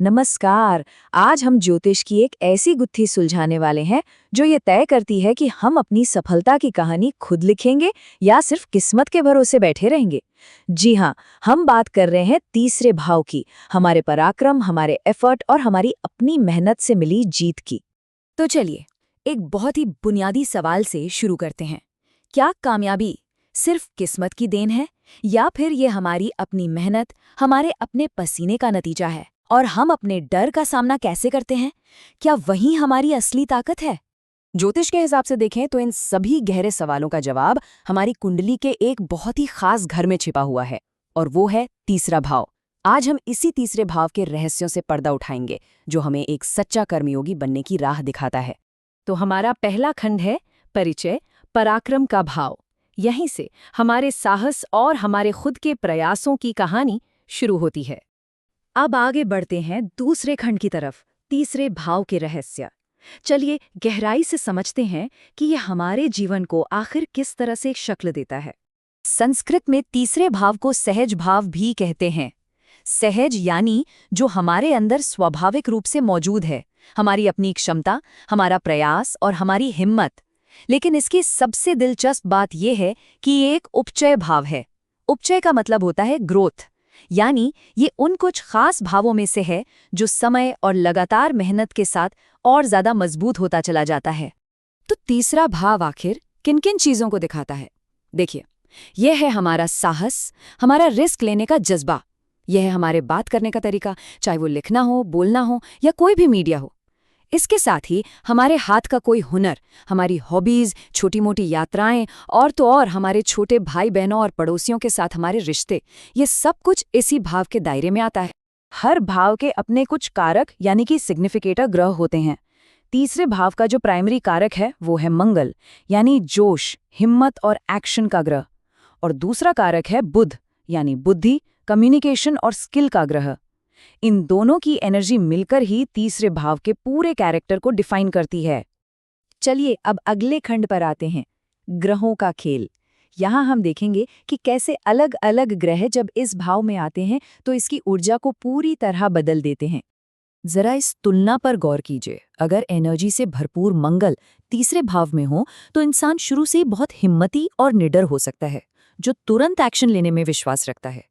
नमस्कार। आज हम ज्योतिष की एक ऐसी गुत्थी सुलझाने वाले हैं जो ये तय करती है कि हम अपनी सफलता की कहानी खुद लिखेंगे या सिर्फ किस्मत के भरोसे बैठे रहेंगे। जी हाँ, हम बात कर रहे हैं तीसरे भाव की, हमारे पराक्रम, हमारे एफर्ट और हमारी अपनी मेहनत से मिली जीत की। तो चलिए, एक बहुत ही बुनियादी सवाल से शुरू करते हैं। क्या कामयाबी सिर्फ किस्मत की देन है या फिर ये हमारी अपनी मेहनत, हमारे अपने पसीने का नतीजा है? और हम अपने डर का सामना कैसे करते हैं? क्या वही हमारी असली ताकत है? ज्योतिष के हिसाब से देखें तो इन सभी गहरे सवालों का जवाब हमारी कुंडली के एक बहुत ही खास घर में छिपा हुआ है, और वो है तीसरा भाव। आज हम इसी तीसरे भाव के रहस्यों से पर्दा उठाएंगे, जो हमें एक सच्चा कर्मयोगी बनने की राह दिखाता है। तो हमारा पहला खंड है परिचय, पराक्रम का भाव। यहीं से हमारे साहस और हमारे खुद के प्रयासों की कहानी शुरू होती है। अब आगे बढ़ते हैं दूसरे खंड की तरफ, तीसरे भाव के रहस्य। चलिए गहराई से समझते हैं कि ये हमारे जीवन को आखिर किस तरह से शक्ल देता है। संस्कृत में तीसरे भाव को सहज भाव भी कहते हैं। सहज यानी जो हमारे अंदर स्वाभाविक रूप से मौजूद है, हमारी अपनी क्षमता, हमारा प्रयास और हमारी हिम्मत। लेकिन इसकी सबसे दिलचस्प बात यह है कि ये एक उपचय भाव है। उपचय का मतलब होता है ग्रोथ, यानी ये उन कुछ खास भावों में से है जो समय और लगातार मेहनत के साथ और ज्यादा मजबूत होता चला जाता है। तो तीसरा भाव आखिर किन किन चीजों को दिखाता है? देखिए, यह है हमारा साहस, हमारा रिस्क लेने का जज्बा। यह है हमारे बात करने का तरीका, चाहे वो लिखना हो, बोलना हो या कोई भी मीडिया हो। इसके साथ ही हमारे हाथ का कोई हुनर, हमारी हॉबीज, छोटी मोटी यात्राएं और तो और हमारे छोटे भाई बहनों और पड़ोसियों के साथ हमारे रिश्ते, ये सब कुछ इसी भाव के दायरे में आता है। हर भाव के अपने कुछ कारक यानी कि सिग्निफिकेटर ग्रह होते हैं। तीसरे भाव का जो प्राइमरी कारक है वो है मंगल, यानी जोश, हिम्मत और एक्शन का ग्रह। और दूसरा कारक है बुध, यानी बुद्धि, कम्युनिकेशन और स्किल का ग्रह। इन दोनों की एनर्जी मिलकर ही तीसरे भाव के पूरे कैरेक्टर को डिफाइन करती है। चलिए अब अगले खंड पर आते हैं, ग्रहों का खेल। यहाँ हम देखेंगे कि कैसे अलग अलग ग्रह जब इस भाव में आते हैं तो इसकी ऊर्जा को पूरी तरह बदल देते हैं। जरा इस तुलना पर गौर कीजिए। अगर एनर्जी से भरपूर मंगल तीसरे भाव में हो तो इंसान शुरू से ही बहुत हिम्मती और निडर हो सकता है, जो तुरंत एक्शन लेने में विश्वास रखता है।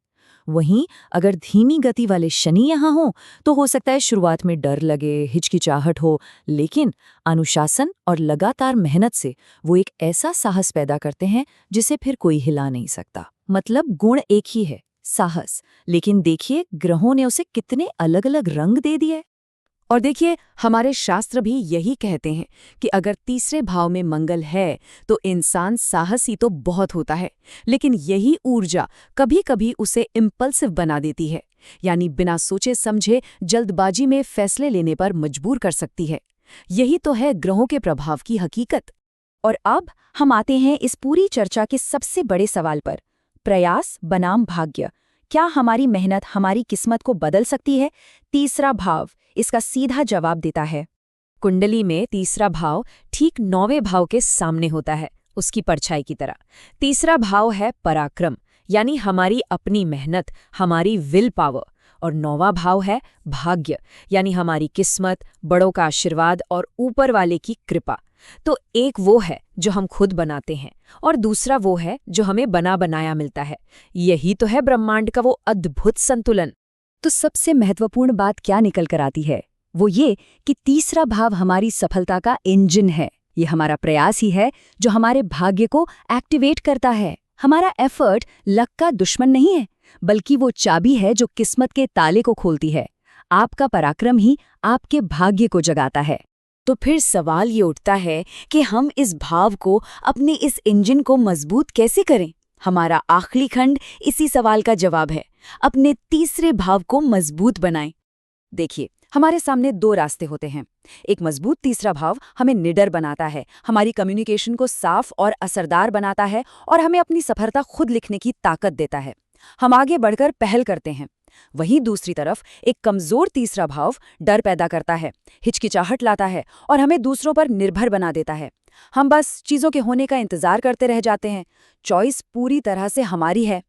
वहीं अगर धीमी गति वाले शनि यहाँ हो तो हो सकता है शुरुआत में डर लगे, हिचकिचाहट हो, लेकिन अनुशासन और लगातार मेहनत से वो एक ऐसा साहस पैदा करते हैं जिसे फिर कोई हिला नहीं सकता। मतलब गुण एक ही है, साहस, लेकिन देखिए ग्रहों ने उसे कितने अलग अलग रंग दे दिए। और देखिए, हमारे शास्त्र भी यही कहते हैं कि अगर तीसरे भाव में मंगल है तो इंसान साहसी तो बहुत होता है, लेकिन यही ऊर्जा कभी कभी उसे इम्पल्सिव बना देती है, यानी बिना सोचे समझे जल्दबाजी में फैसले लेने पर मजबूर कर सकती है। यही तो है ग्रहों के प्रभाव की हकीकत। और अब हम आते हैं इस पूरी चर्चा के सबसे बड़े सवाल पर, प्रयास बनाम भाग्य। क्या हमारी मेहनत हमारी किस्मत को बदल सकती है? तीसरा भाव इसका सीधा जवाब देता है। कुंडली में तीसरा भाव ठीक 9वें भाव के सामने होता है, उसकी परछाई की तरह। तीसरा भाव है पराक्रम, यानी हमारी अपनी मेहनत, हमारी विल पावर। और 9वां भाव है भाग्य, यानी हमारी किस्मत, बड़ों का आशीर्वाद और ऊपर वाले की कृपा। तो एक वो है जो हम खुद बनाते हैं और दूसरा वो है जो हमें बना बनाया मिलता है। यही तो है ब्रह्मांड का वो अद्भुत संतुलन। तो सबसे महत्वपूर्ण बात क्या निकल कर आती है? वो ये कि तीसरा भाव हमारी सफलता का इंजन है। ये हमारा प्रयास ही है जो हमारे भाग्य को एक्टिवेट करता है। हमारा एफर्ट लक का दुश्मन नहीं है, बल्कि वो चाबी है जो किस्मत के ताले को खोलती है। आपका पराक्रम ही आपके भाग्य को जगाता है। तो फिर सवाल ये उठता है कि हम इस भाव को, अपने इस इंजन को मजबूत कैसे करें? हमारा आखिरी खंड इसी सवाल का जवाब है। अपने तीसरे भाव को मजबूत बनाएं। देखिए, हमारे सामने दो रास्ते होते हैं। एक मजबूत तीसरा भाव हमें निडर बनाता है, हमारी कम्युनिकेशन को साफ और असरदार बनाता है और हमें अपनी सफलता खुद लिखने की ताकत देता है। हम आगे बढ़कर पहल करते हैं। वहीं दूसरी तरफ एक कमजोर तीसरा भाव डर पैदा करता है, हिचकिचाहट लाता है और हमें दूसरों पर निर्भर बना देता है। हम बस चीजों के होने का इंतजार करते रह जाते हैं। चॉइस पूरी तरह से हमारी है।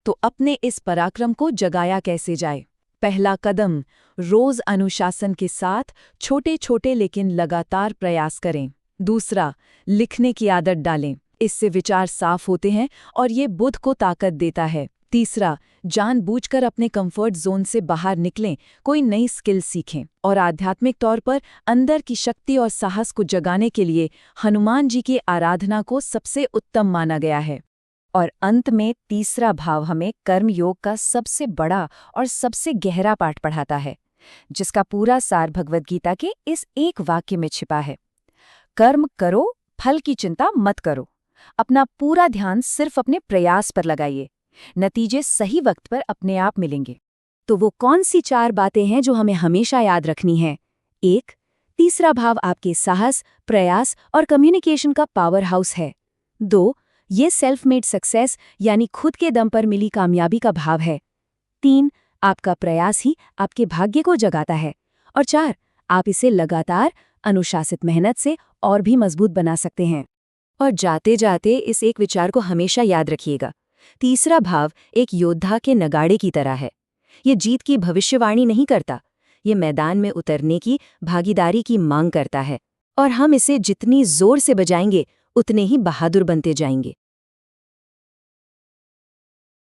तो अपने इस पराक्रम को जगाया कैसे जाए? पहला कदम, रोज अनुशासन के साथ छोटे छोटे लेकिन लगातार प्रयास करें। दूसरा, लिखने की आदत डालें। इससे विचार साफ होते हैं और ये बुद्ध को ताकत देता है। तीसरा, जानबूझकर अपने कंफर्ट जोन से बाहर निकलें, कोई नई स्किल सीखें। और आध्यात्मिक तौर पर अंदर की शक्ति और साहस को जगाने के लिए हनुमान जी की आराधना को सबसे उत्तम माना गया है। और अंत में तीसरा भाव हमें कर्म योग का सबसे बड़ा और सबसे गहरा पाठ पढ़ाता है, जिसका पूरा सार भगवद गीता के इस एक वाक्य में छिपा है। कर्म करो, फल की चिंता मत करो। अपना पूरा ध्यान सिर्फ अपने प्रयास पर लगाइए। नतीजे सही वक्त पर अपने आप मिलेंगे। तो वो कौन सी 4 बातें हैं जो हमें हमेशा याद रखनी हैं? 1. तीसरा भाव आपके साहस, प्रयास और कम्युनिकेशन का पावर हाउस है। 2. ये सेल्फ मेड सक्सेस यानी खुद के दम पर मिली कामयाबी का भाव है। 3. आपका प्रयास ही आपके भाग्य को जगाता है। और 4. आप इसे लगातार अनुशासित मेहनत से और भी मजबूत बना सकते हैं। और जाते जाते इस एक विचार को हमेशा याद रखिएगा। तीसरा भाव एक योद्धा के नगाड़े की तरह है। ये जीत की भविष्यवाणी नहीं करता, ये मैदान में उतरने की भागीदारी की मांग करता है। और हम इसे जितनी जोर से बजाएंगे उतने ही बहादुर बनते जाएंगे।